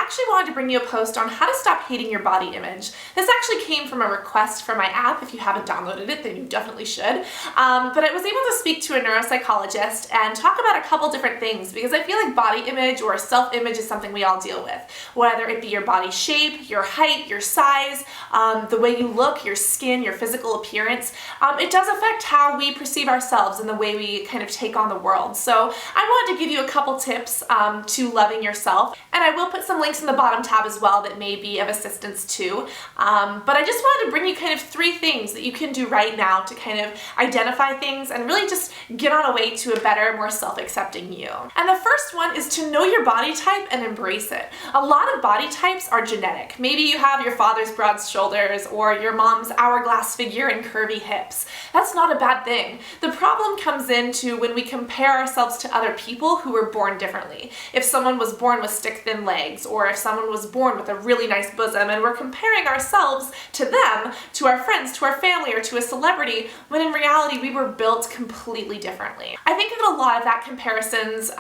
actually wanted to bring you a post on how to stop hating your body image. This actually came from a request for my app. If you haven't downloaded it, then you definitely should. But I was able to speak to a neuropsychologist and talk about a couple different things because I feel like body image or self-image is something we all deal with. Whether it be your body shape, your height, your size, the way you look, your skin, your physical appearance, it does affect how we perceive ourselves and the way we kind of take on the world. So I wanted to give you a couple tips to loving yourself, and I will put some links in the bottom tab as well that may be of assistance too. But I just wanted to bring you kind of 3 things that you can do right now to kind of identify things and really just get on a way to a better, more self-accepting you. And the first one is to know your body type and embrace it. A lot of body types are genetic. Maybe you have your father's broad shoulders or your mom's hourglass figure and curvy hips. That's not a bad thing. The problem comes into when we compare ourselves to other people who were born differently. If someone was born with stick thin legs, or if someone was born with a really nice bosom and we're comparing ourselves to them, to our friends, to our family, or to a celebrity, when in reality we were built completely differently. I think that a lot of that comparisons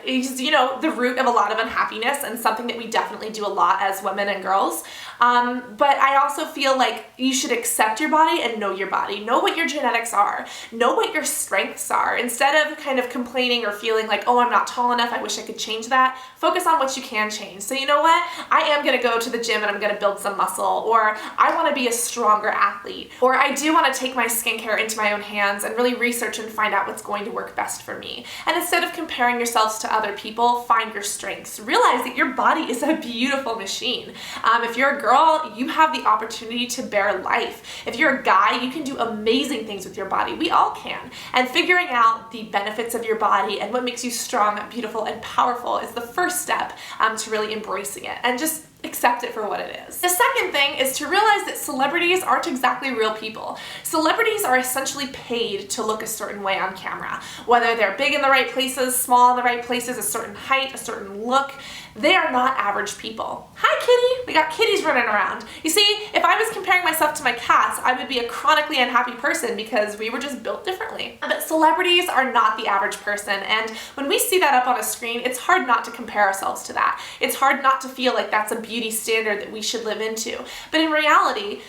is, the root of a lot of unhappiness and something that we definitely do a lot as women and girls. But I also feel like you should accept your body and know your body. Know what your genetics are. Know what your strengths are. Instead of kind of complaining or feeling like, oh, I'm not tall enough, I wish I could change that, focus on what you can change. So you know what? I am going to go to the gym and I'm going to build some muscle, or I want to be a stronger athlete, or I do want to take my skincare into my own hands and really research and find out what's going to work best for me. And instead of comparing yourselves to other people, find your strengths. Realize that your body is a beautiful machine. If you're a girl, you have the opportunity to bear life. If you're a guy, you can do amazing things with your body. We all can. And figuring out the benefits of your body and what makes you strong, beautiful, and powerful is the first step to really embracing it and just accept it for what it is. The second thing is to realize that celebrities aren't exactly real people. Celebrities are essentially paid to look a certain way on camera. Whether they're big in the right places, small in the right places, a certain height, a certain look, they are not average people. Hi kitty! We got kitties running around. You see, if I was comparing myself to my cats, I would be a chronically unhappy person because we were just built differently. But celebrities are not the average person, and when we see that up on a screen, it's hard not to compare ourselves to that. It's hard not to feel like that's a beauty standard that we should live into. But in reality,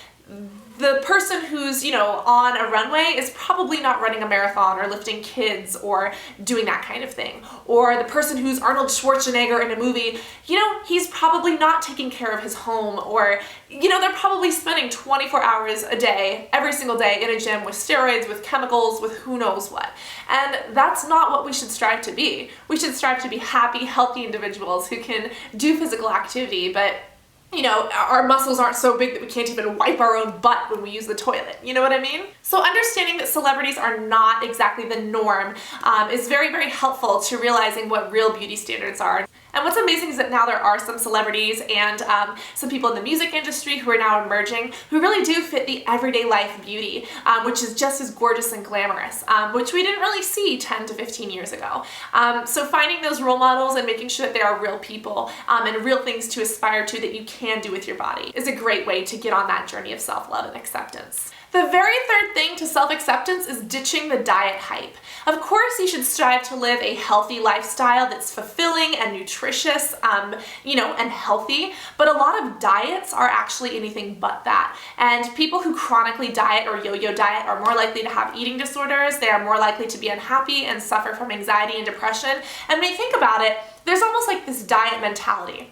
the person who's, on a runway is probably not running a marathon or lifting kids or doing that kind of thing. Or the person who's Arnold Schwarzenegger in a movie, he's probably not taking care of his home, or, they're probably spending 24 hours a day, every single day in a gym with steroids, with chemicals, with who knows what. And that's not what we should strive to be. We should strive to be happy, healthy individuals who can do physical activity, but our muscles aren't so big that we can't even wipe our own butt when we use the toilet. You know what I mean? So understanding that celebrities are not exactly the norm is very, very helpful to realizing what real beauty standards are. And what's amazing is that now there are some celebrities and some people in the music industry who are now emerging who really do fit the everyday life beauty, which is just as gorgeous and glamorous, which we didn't really see 10 to 15 years ago. So finding those role models and making sure that they are real people and real things to aspire to that you can do with your body is a great way to get on that journey of self-love and acceptance. The very third thing to self-acceptance is ditching the diet hype. Of course, you should strive to live a healthy lifestyle that's fulfilling and nutritious, and healthy, but a lot of diets are actually anything but that. And people who chronically diet or yo-yo diet are more likely to have eating disorders, they are more likely to be unhappy and suffer from anxiety and depression. And when you think about it, there's almost like this diet mentality.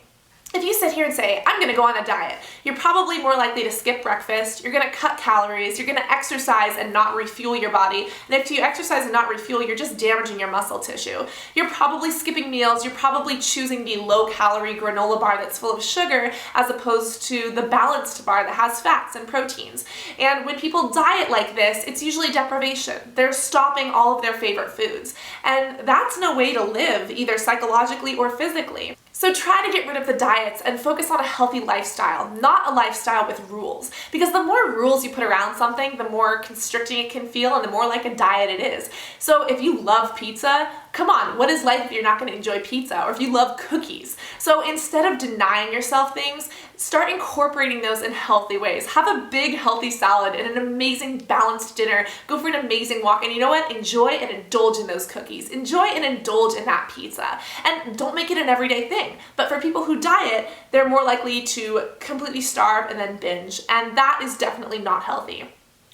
If you sit here and say, I'm going to go on a diet, you're probably more likely to skip breakfast, you're going to cut calories, you're going to exercise and not refuel your body, and if you exercise and not refuel, you're just damaging your muscle tissue. You're probably skipping meals, you're probably choosing the low-calorie granola bar that's full of sugar as opposed to the balanced bar that has fats and proteins. And when people diet like this, it's usually deprivation. They're stopping all of their favorite foods. And that's no way to live, either psychologically or physically. So try to get rid of the diets and focus on a healthy lifestyle, not a lifestyle with rules. Because the more rules you put around something, the more constricting it can feel and the more like a diet it is. So if you love pizza, Come on, what is life if you're not going to enjoy pizza or if you love cookies? So instead of denying yourself things, start incorporating those in healthy ways. Have a big healthy salad and an amazing balanced dinner. Go for an amazing walk, and you know what? Enjoy and indulge in those cookies. Enjoy and indulge in that pizza. And don't make it an everyday thing. But for people who diet, they're more likely to completely starve and then binge, and that is definitely not healthy.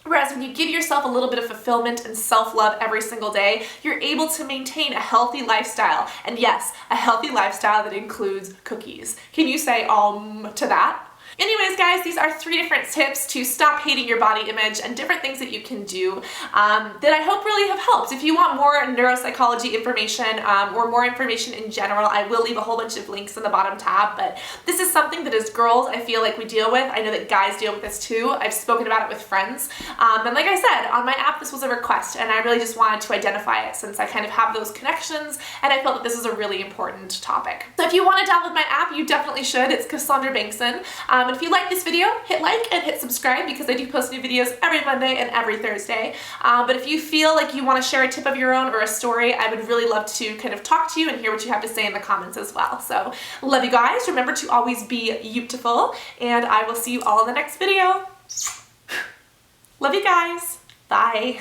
Whereas when you give yourself a little bit of fulfillment and self-love every single day, you're able to maintain a healthy lifestyle. And yes, a healthy lifestyle that includes cookies. Can you say to that? Anyways, guys, these are 3 different tips to stop hating your body image and different things that you can do that I hope really have helped. If you want more neuropsychology information or more information in general, I will leave a whole bunch of links in the bottom tab, but this is something that as girls I feel like we deal with. I know that guys deal with this too. I've spoken about it with friends. And like I said, on my app this was a request, and I really just wanted to identify it since I kind of have those connections, and I felt that this is a really important topic. So if you want to download my app, you definitely should. It's Cassandra Bankson. If you like this video, hit like and hit subscribe because I do post new videos every Monday and every Thursday. But if you feel like you want to share a tip of your own or a story, I would really love to kind of talk to you and hear what you have to say in the comments as well. So love you guys. Remember to always be beautiful, and I will see you all in the next video. Love you guys. Bye.